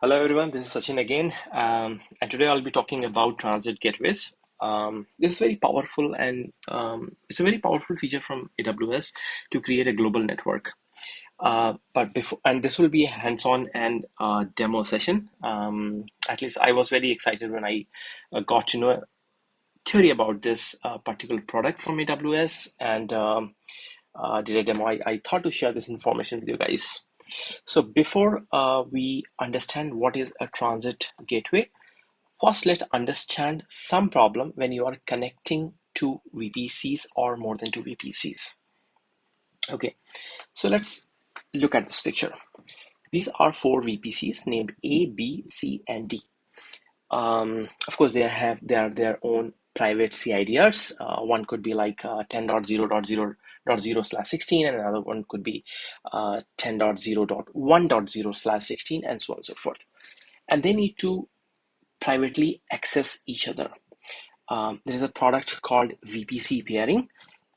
Hello everyone, this is Sachin again, and today I'll be talking about transit gateways. This is very powerful, and it's a very powerful feature from AWS to create a global network. But before, and this will be a hands-on and demo session. At least I was very excited when I got to know a theory about this particular product from AWS and did a demo. I thought to share this information with you guys. So before we understand what is a transit gateway, first let's understand some problem when you are connecting to VPCs or more than two VPCs. Okay, so let's look at this picture. These are four VPCs named A, B, C, and D. Of course, they are their own private CIDRs. One could be like 10.0.0.0/16, and another one could be 10.0.1.0/16, and so on and so forth. And they need to privately access each other. There is a product called VPC Pairing,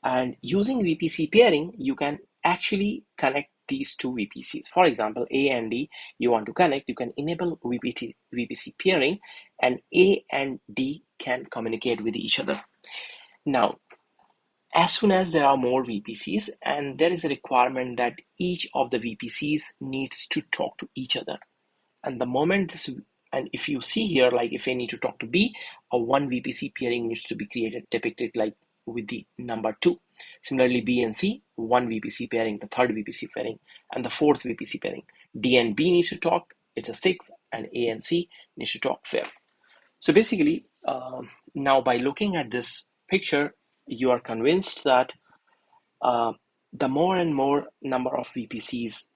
and using VPC Pairing, you can actually connect these two VPCs. For example, A and D, you want to connect, you can enable VPC Pairing, and A and D can communicate with each other. Now, as soon as there are more VPCs, and there is a requirement that each of the VPCs needs to talk to each other. And the moment this, and if you see here, like if I need to talk to B, a one VPC pairing needs to be created, depicted like with the number 2. Similarly, B and C, one VPC pairing, the third VPC pairing, and the fourth VPC pairing. D and B needs to talk, it's a 6, and A and C needs to talk 5. So basically, now by looking at this picture, you are convinced that the more and more number of VPCs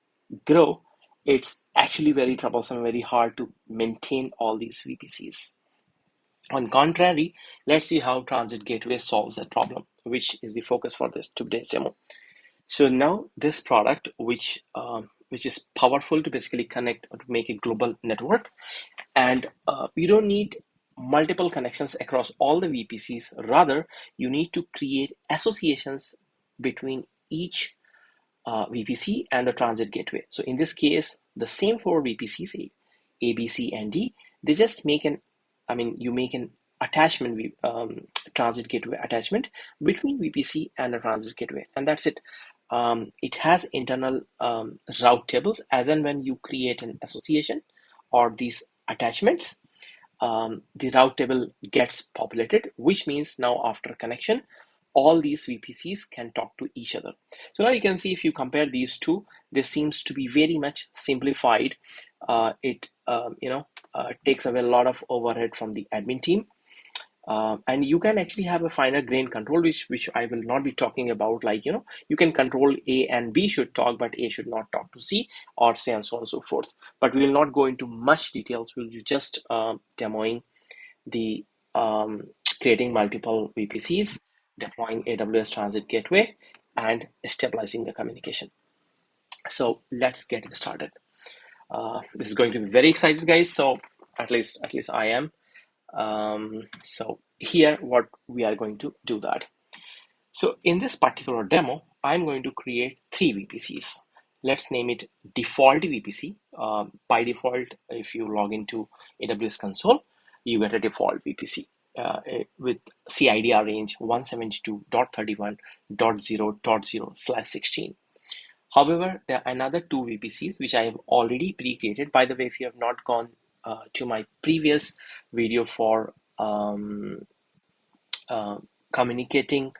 grow, it's actually very troublesome, very hard to maintain all these VPCs. On contrary, let's see how Transit Gateway solves that problem, which is the focus for this today's demo. So now this product, which is powerful to basically connect or to make a global network, and you don't need multiple connections across all the VPCs. Rather, you need to create associations between each VPC and the transit gateway. So in this case, the same four VPCs, A, B, C, and D, they just make you make an attachment, transit gateway attachment between VPC and the transit gateway, and that's it. It has internal route tables as and when you create an association or these attachments, the route table gets populated, which means now after connection, all these VPCs can talk to each other. So now you can see if you compare these two, this seems to be very much simplified. It takes away a lot of overhead from the admin team. And you can actually have a finer grain control, which I will not be talking about. Like, you can control A and B should talk, but A should not talk to C, or say, and so on and so forth. But we will not go into much details. We'll be just demoing the creating multiple VPCs, deploying AWS Transit Gateway, and stabilizing the communication. So let's get started. This is going to be very exciting, guys. So at least I am. So here what we are going to do that. So in this particular demo, I'm going to create 3 VPCs. Let's name it default VPC. By default, if you log into AWS console, you get a default VPC with CIDR range 172.31.0.0/16. However, there are another 2 VPCs which I have already pre-created. By the way, if you have not gone to my previous video for communicating,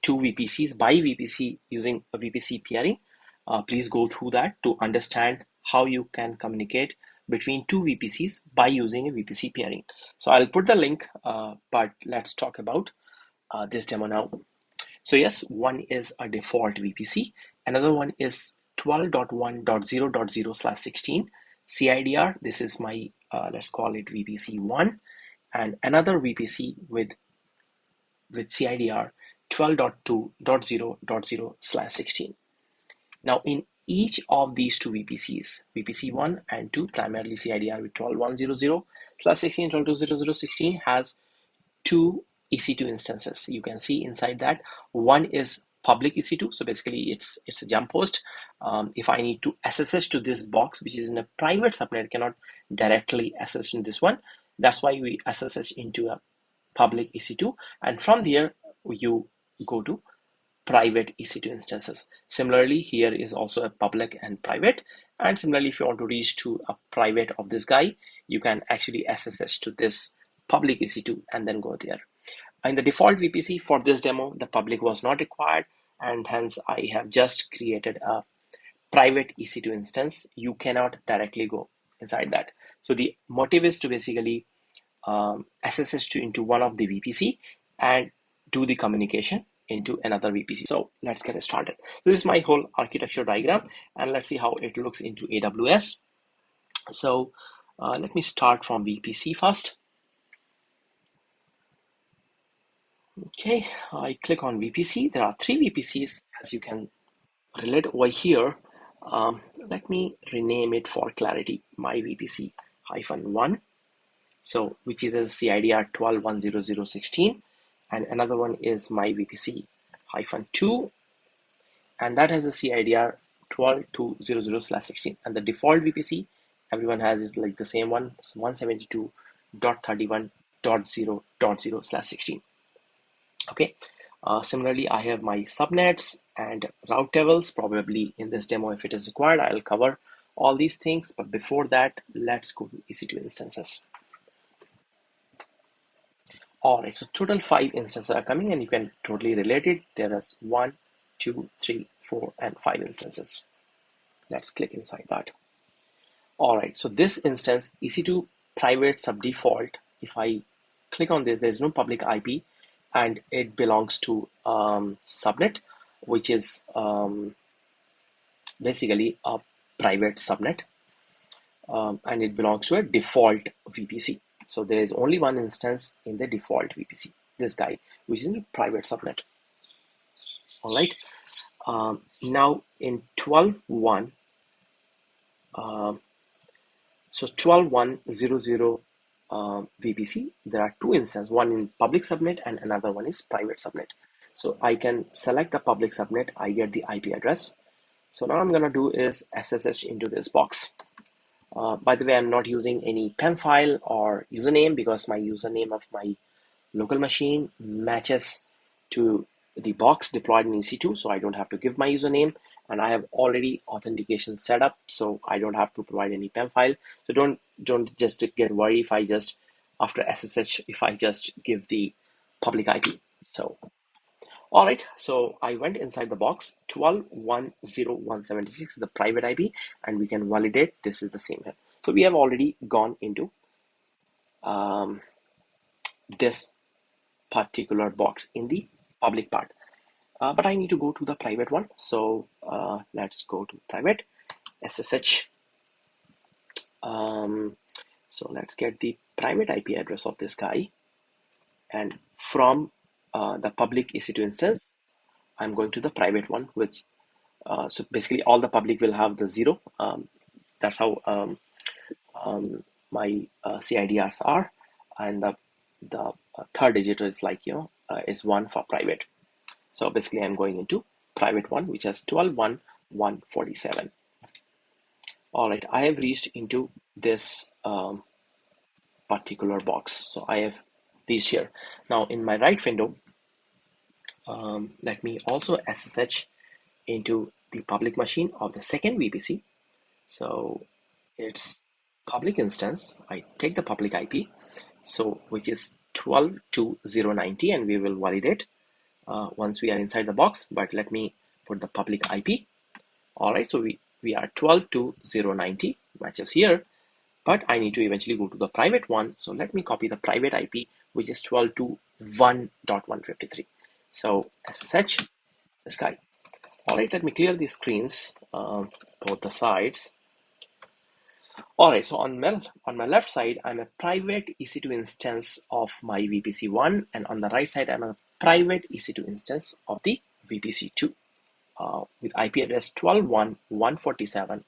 two VPCs by VPC using a VPC pairing, please go through that to understand how you can communicate between two VPCs by using a VPC pairing. So I'll put the link, but let's talk about this demo now. So yes, one is a default VPC. Another one is 12.1.0.0/16 CIDR. This is my, let's call it VPC1, and another VPC with CIDR 12.2.0.0/16. Now in each of these two VPCs, VPC1 and 2, primarily CIDR with 12.100/16, 12.2.0.0/16, has 2 EC2 instances. You can see inside that one is public EC2. So basically it's a jump host. If I need to SSH to this box, which is in a private subnet, cannot directly SSH in this one. That's why we SSH into a public EC2, and from there you go to private EC2 instances. Similarly, here is also a public and private. And similarly, if you want to reach to a private of this guy, you can actually SSH to this public EC2 and then go there. In the default VPC for this demo, the public was not required, and hence I have just created a private EC2 instance. You cannot directly go inside that. So the motive is to basically SSH into one of the VPC and do the communication into another VPC. So let's get started. This is my whole architecture diagram, and let's see how it looks into AWS. So let me start from VPC first. Okay, I click on VPC. There are 3 VPCs, as you can relate over here. Let me rename it for clarity, my VPC -1. So which is a CIDR 12.100.16, and another one is my VPC -2, and that has a CIDR 12.200/16, and the default VPC everyone has is like the same one, 172.31.0.0/16. Okay. Similarly, I have my subnets and route tables. Probably in this demo, if it is required, I'll cover all these things. But before that, let's go to EC2 instances. All right, so total 5 instances are coming, and you can totally relate it. There is 1, 2, 3, 4, and 5 instances. Let's click inside that. All right, so this instance, EC2 private sub default, if I click on this, there's no public IP, and it belongs to subnet, which is basically a private subnet, and it belongs to a default VPC. So there is only one instance in the default VPC, this guy, which is in a private subnet. All right. Now in 12.1, so 12.1.0.0 VPC, there are 2 instances, one in public subnet and another one is private subnet. So I can select the public subnet, I get the IP address. So now I'm gonna do is SSH into this box. By the way, I'm not using any PEM file or username because my username of my local machine matches to the box deployed in EC2, so I don't have to give my username, and I have already authentication set up, so I don't have to provide any PEM file. So don't just get worried if I just after SSH if I just give the public IP. So all right, so I went inside the box. 12.1.0.176 is the private IP, and we can validate this is the same here. So we have already gone into this particular box in the public part, but I need to go to the private one. So let's go to private SSH. So let's get the private IP address of this guy, and from the public EC2 instance, I'm going to the private one, which so basically all the public will have the 0. That's how my CIDRs are, and the third digit is like is 1 for private. So basically I'm going into private one, which has 12.1.147. All right, I have reached into this particular box. So I have reached here. Now in my right window, let me also SSH into the public machine of the second VPC. So it's public instance. I take the public IP, so which is 12.2.0.90, and we will validate once we are inside the box. But let me put the public IP. All right, so we are 12.2.0.90, matches here, but I need to eventually go to the private one. So let me copy the private IP, which is 12.2.1.153. So SSH this guy. All right, let me clear these screens, both the sides. All right, so on my left side, I'm a private EC2 instance of my VPC1, and on the right side, I'm a private EC2 instance of the VPC2 with IP address 12.1.147,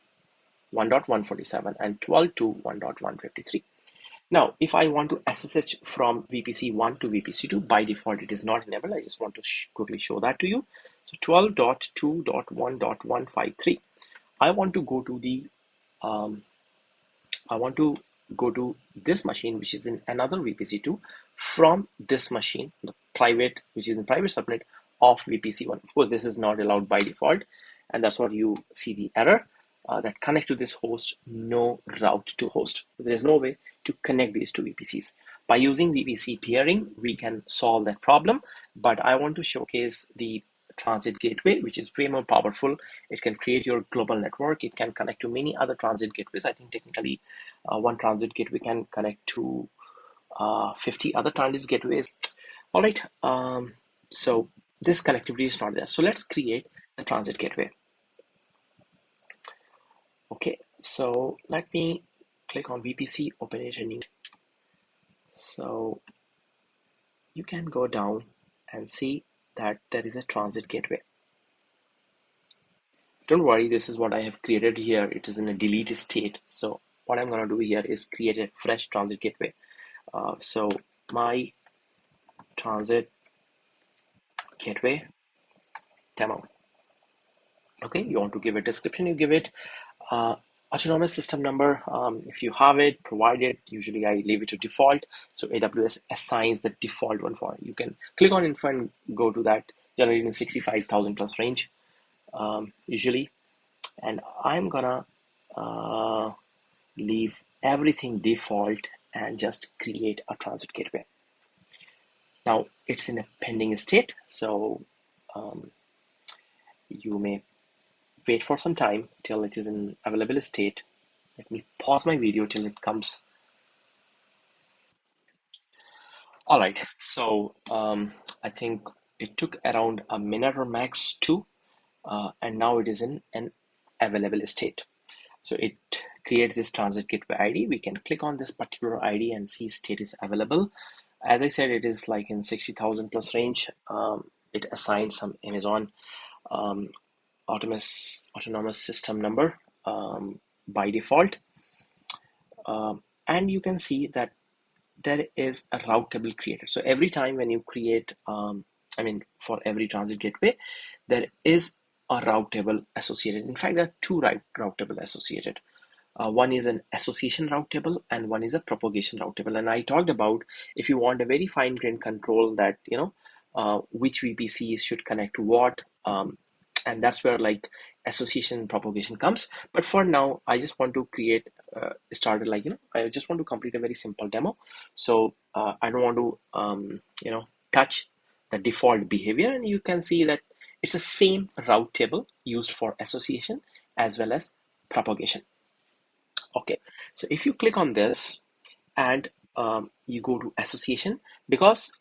1.147, and 12.2.1.153. Now, if I want to SSH from VPC1 to VPC2, by default, it is not enabled. I just want to quickly show that to you. So 12.2.1.153. I want to go to the I want to go to this machine, which is in another VPC2, from this machine, the private, which is in private subnet of VPC1. Of course, this is not allowed by default, and that's what you see the error that connect to this host, no route to host. There is no way to connect these two VPCs. By using VPC peering, we can solve that problem, but I want to showcase the transit gateway, which is way more powerful. It can create your global network. It can connect to many other transit gateways. I think technically one transit gateway can connect to 50 other transit gateways. All right. So this connectivity is not there. So let's create a transit gateway. Okay. So let me click on VPC, open it a new. So you can go down and see that there is a transit gateway. Don't worry, this is what I have created here. It is in a delete state. So what I'm going to do here is create a fresh transit gateway. So my transit gateway demo. Okay, you want to give a description, you give it autonomous system number. If you have it, provide it. Usually I leave it to default. So AWS assigns the default one for it. You can click on info and go to that, generally in 65,000 plus range usually. And I'm gonna leave everything default and just create a transit gateway. Now it's in a pending state, so you may wait for some time till it is in available state. Let me pause my video till it comes. All right, so I think it took around a minute or max two, and now it is in an available state. So it creates this transit gateway ID. We can click on this particular ID and see state is available. As I said, it is like in 60,000 plus range. It assigns some Amazon autonomous system number by default. And you can see that there is a route table created. So every time when you create, for every transit gateway, there is a route table associated. In fact, there are two route table associated. One is an association route table and one is a propagation route table. And I talked about if you want a very fine-grained control that, which VPCs should connect to what, and that's where like association and propagation comes. But for now, I just want to create, I just want to complete a very simple demo. So I don't want to, touch the default behavior. And you can see that it's the same route table used for association as well as propagation. Okay, so if you click on this and you go to association, because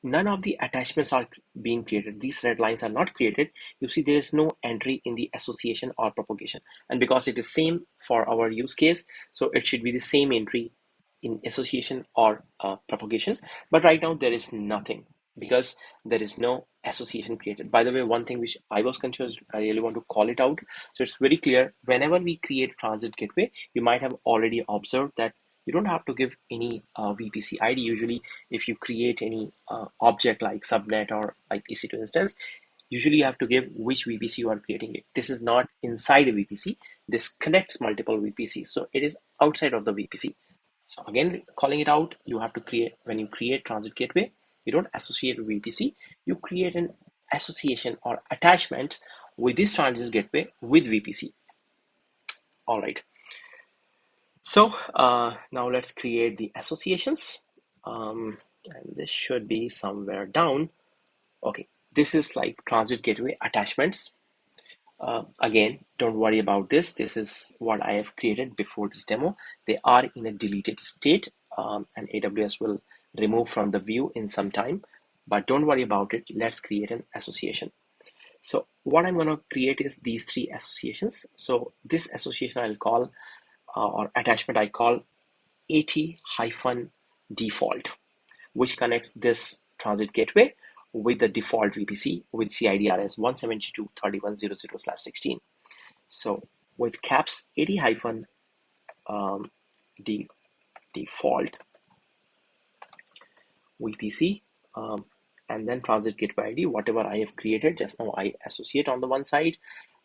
none of the attachments are being created, these red lines are not created, you see there is no entry in the association or propagation. And because it is same for our use case, so it should be the same entry in association or propagation. But right now there is nothing because there is no association created. By the way, one thing which I was confused, I really want to call it out. So it's very clear, whenever we create transit gateway, you might have already observed that you don't have to give any VPC ID. Usually, if you create any object like subnet or like Ec2 instance, usually you have to give which VPC you are creating it. This is not inside a VPC. This connects multiple VPCs. So it is outside of the VPC. So again, calling it out, you have to create, when you create transit gateway, you don't associate with VPC, you create an association or attachment with this transit gateway with VPC. All right. So now let's create the associations. And this should be somewhere down. Okay, this is like transit gateway attachments. Again, don't worry about this. This is what I have created before this demo. They are in a deleted state, and AWS will remove from the view in some time. But don't worry about it. Let's create an association. So what I'm going to create is these three associations. So this association I'll call, or attachment I call AT-default, which connects this transit gateway with the default VPC with CIDRs 172.31.00/16. So with caps AT-default VPC and then transit gateway ID, whatever I have created just now, I associate on the one side.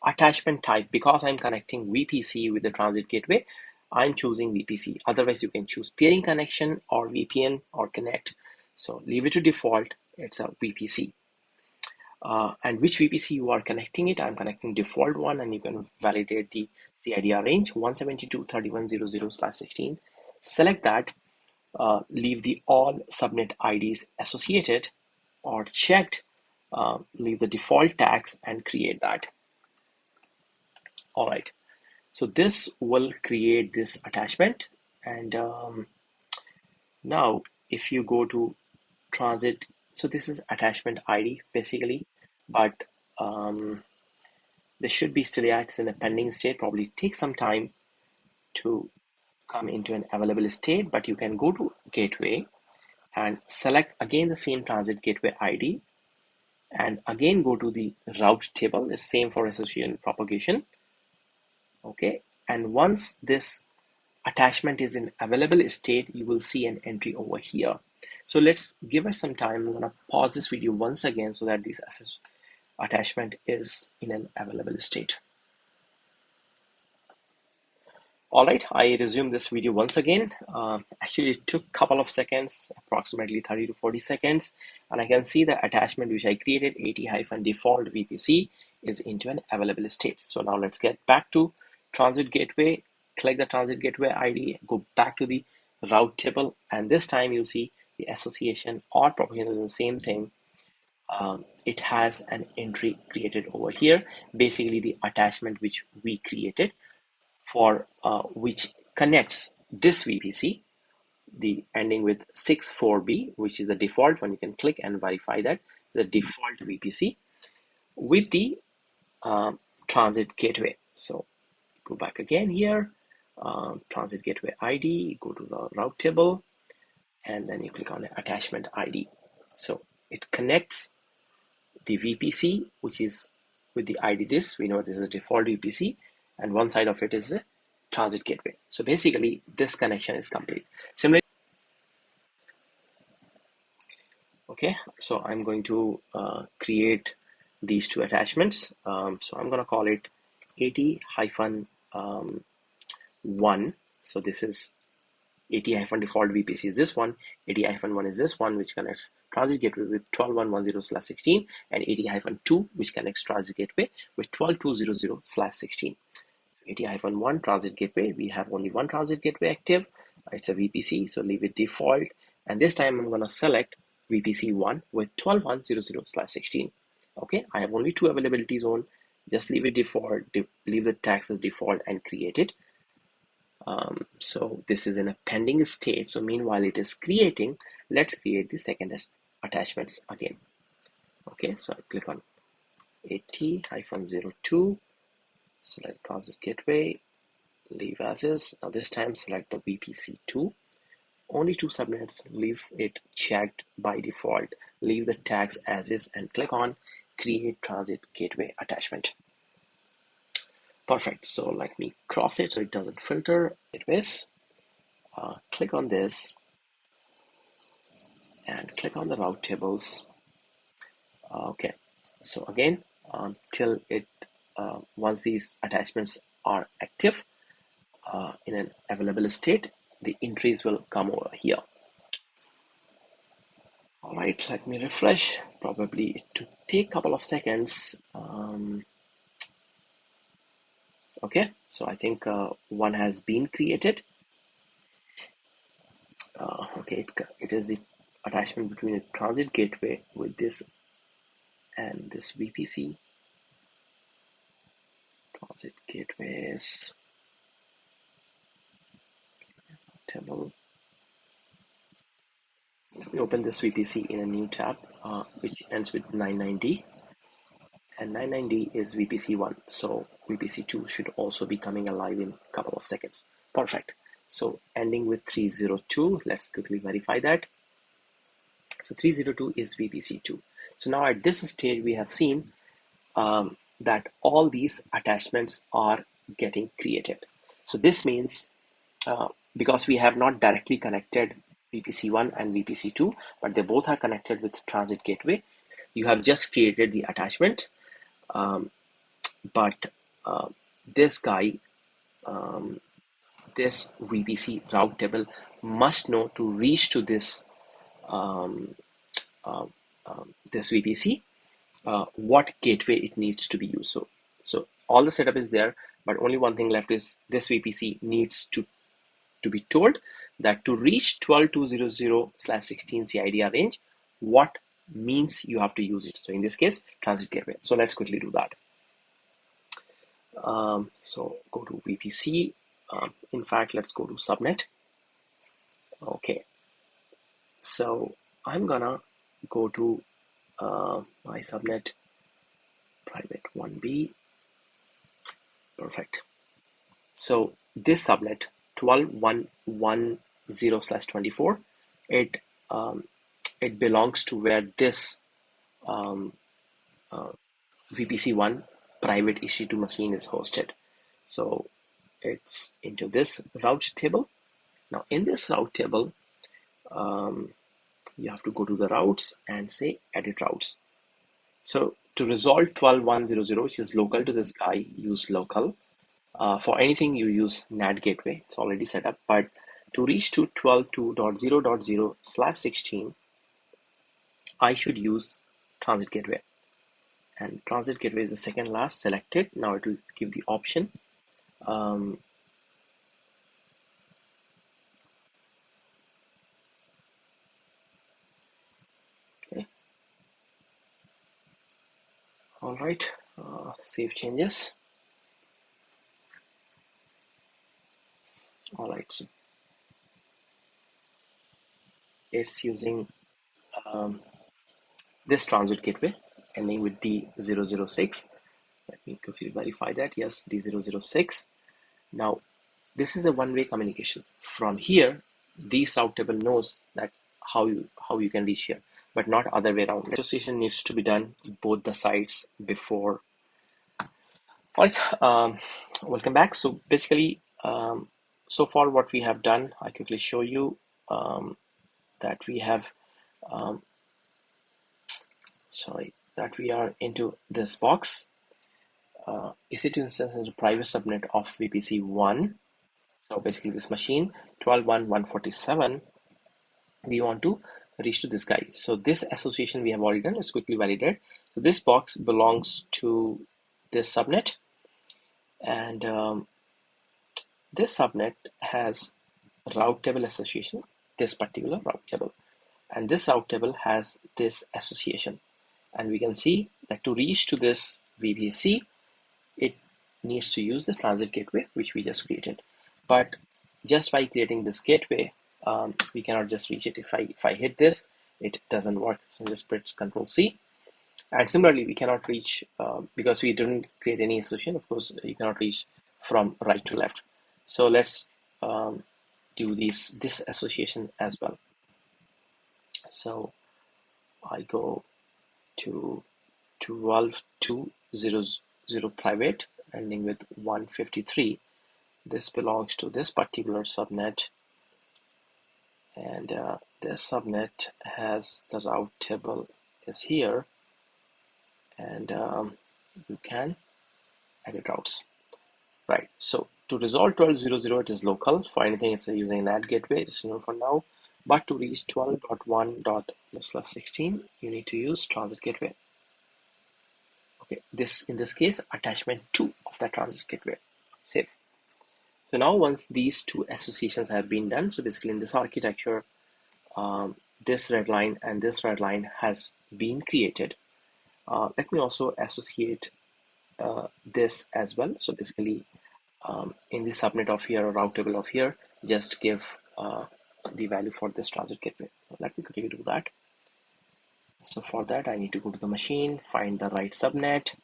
Attachment type, because I'm connecting VPC with the transit gateway, I'm choosing VPC. Otherwise, you can choose peering connection or VPN or connect. So leave it to default, it's a VPC. And which VPC you are connecting it, I'm connecting default one, and you can validate the CIDR range 172.31.00/16. Select that, leave the all subnet IDs associated or checked, leave the default tags and create that. All right, so this will create this attachment. And now if you go to transit, so this is attachment ID basically, but this should be still, yeah, it's in a pending state, probably take some time to come into an available state. But you can go to gateway and select again the same transit gateway ID, and again go to the route table, the same for association propagation. Okay, and once this attachment is in available state, you will see an entry over here. So let's give us some time. I'm gonna pause this video once again so that this attachment is in an available state. All right, I resume this video once again. Actually, it took a couple of seconds, approximately 30 to 40 seconds, and I can see the attachment which I created, AT-default VPC, is into an available state. So now let's get back to transit gateway, click the transit gateway ID, go back to the route table, and this time you'll see the association or propagation is the same thing. It has an entry created over here, basically the attachment which we created, for which connects this VPC, the ending with 64B, which is the default one. You can click and verify that the default VPC with the transit gateway. So go back again here, transit gateway ID, go to the route table, and then you click on the attachment ID. So it connects the VPC, which is with the ID this, we know this is a default VPC, and one side of it is the transit gateway. So basically this connection is complete. Similarly, okay, so I'm going to create these two attachments. So I'm going to call it AT-1. So this is AT-default VPC is this one, AT-1 is this one, which connects transit gateway with 12.110/16, and AT-2, which connects transit gateway with 12.200/16. AT-1 transit gateway, we have only one transit gateway active. It's a VPC, so leave it default. And this time I'm going to select VPC 1 with 12.100/16. Okay, I have only two availability zone. Just leave it default, leave the tags as default and create it. So this is in a pending state. So meanwhile it is creating, let's create the second attachments again. Okay, so I click on AT-02, select transit gateway, leave as is. Now this time select the VPC2, only two subnets, leave it checked by default, leave the tags as is, and click on create transit gateway attachment. Perfect. So let me cross it so it doesn't filter. Gateways. Click on this and click on the route tables. Okay. So again, till it once these attachments are active in an available state, the entries will come over here. All right. Let me refresh. Probably it to take a couple of seconds. Okay, so I think one has been created. Okay, it is the attachment between a transit gateway with this and this VPC. Transit gateways table. We open this VPC in a new tab, which ends with 99D. And 99D is VPC1, so VPC2 should also be coming alive in a couple of seconds. Perfect. So ending with 302, let's quickly verify that. So 302 is VPC2. So now at this stage, we have seen that all these attachments are getting created. So this means because we have not directly connected VPC1 and VPC2, but they both are connected with transit gateway. You have just created the attachment, but this guy, this VPC route table must know to reach to this this VPC, what gateway it needs to be used. So all the setup is there, but only one thing left is this VPC needs to be told that to reach 12200/16 CIDR range, what means you have to use it. So in this case, transit gateway. So let's quickly do that. So go to VPC. In fact, let's go to subnet. Okay. So I'm gonna go to my subnet private 1B. Perfect. So this subnet 12110/24, it belongs to where this VPC1 private EC2 machine is hosted. So it's into this route table. Now in this route table, you have to go to the routes and say edit routes. So to resolve 12100, which is local to this guy, use local. For anything you use NAT gateway, it's already set up, but to reach to 122.0.0/16, I should use transit gateway. And transit gateway is the second last selected. Now it will give the option. Okay. All right. Save changes. All right. So it's using this transit gateway ending with D006. Let me quickly verify that. Yes, D006. Now, this is a one-way communication. From here, this route table knows that how you can reach here, but not other way around. Association needs to be done both the sides before. All right, welcome back. So basically, so far what we have done, I quickly show you that we have, that we are into this box. Ec2 Instances is a private subnet of VPC1. So basically this machine 12.1.147, we want to reach to this guy. So this association we have already done. Let's quickly validate. So this box belongs to this subnet, and this subnet has route table association, this particular route table, and this route table has this association. And we can see that to reach to this VPC, it needs to use the transit gateway, which we just created. But just by creating this gateway, we cannot just reach it. If I hit this, it doesn't work. So just press Control C. And similarly, we cannot reach, because we didn't create any association. Of course, you cannot reach from right to left. So let's do this association as well. So I go to 12.2.0.0 private ending with 153. This belongs to this particular subnet, and this subnet has the route table is here, and you can edit routes. Right, so to resolve 12.0.0, it is local. For anything, it's using NAT gateway, just for now. But to reach 12.1.16, you need to use transit gateway. Okay, in this case, attachment 2 of that transit gateway. Save. So now once these two associations have been done, so basically in this architecture, this red line and this red line has been created. Let me also associate this as well. So basically in the subnet of here or route table of here, just give the value for this transit gateway. Let me quickly do that. So for that, I need to go to the machine, find the right subnet.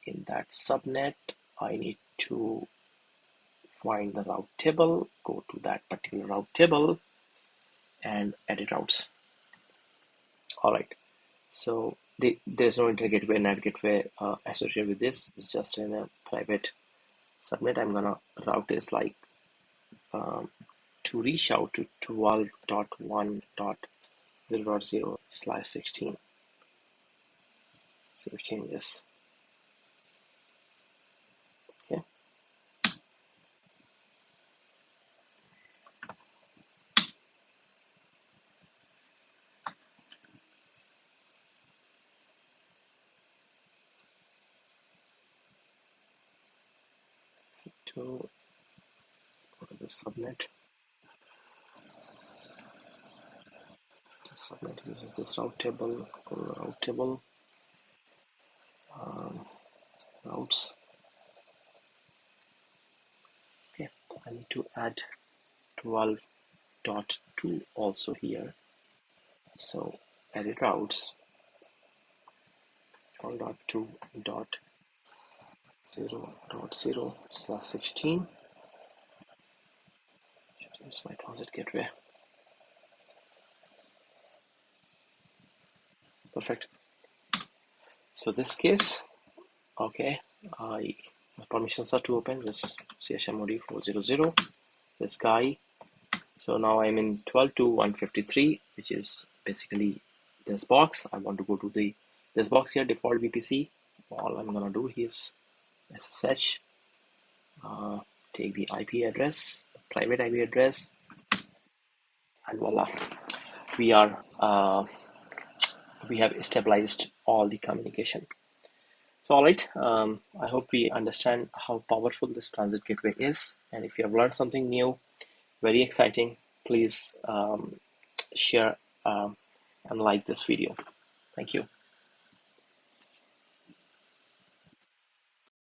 In that subnet, I need to find the route table, go to that particular route table, and edit routes. All right. So there's no inter gateway, NAT gateway associated with this. It's just in a private subnet. I'm gonna route this like to to reach out to 12.1.0.0/16. Save changes. Okay. To go to the subnet. The subnet uses this route table. Go to the route table. Routes. Okay. I need to add 12.2 also here. So edit routes. 12.2.0.0/16. Should use my transit gateway. Perfect. So this case, okay, my permissions are to open this chmod 400, this guy. So now I'm in 12.2.153, which is basically this box. I want to go to this box here, default VPC. All I'm gonna do is SSH, take the IP address, private IP address, and voila, we have stabilized all the communication. So all right, I hope we understand how powerful this transit gateway is, and if you have learned something new, very exciting, please share and like this video. Thank you.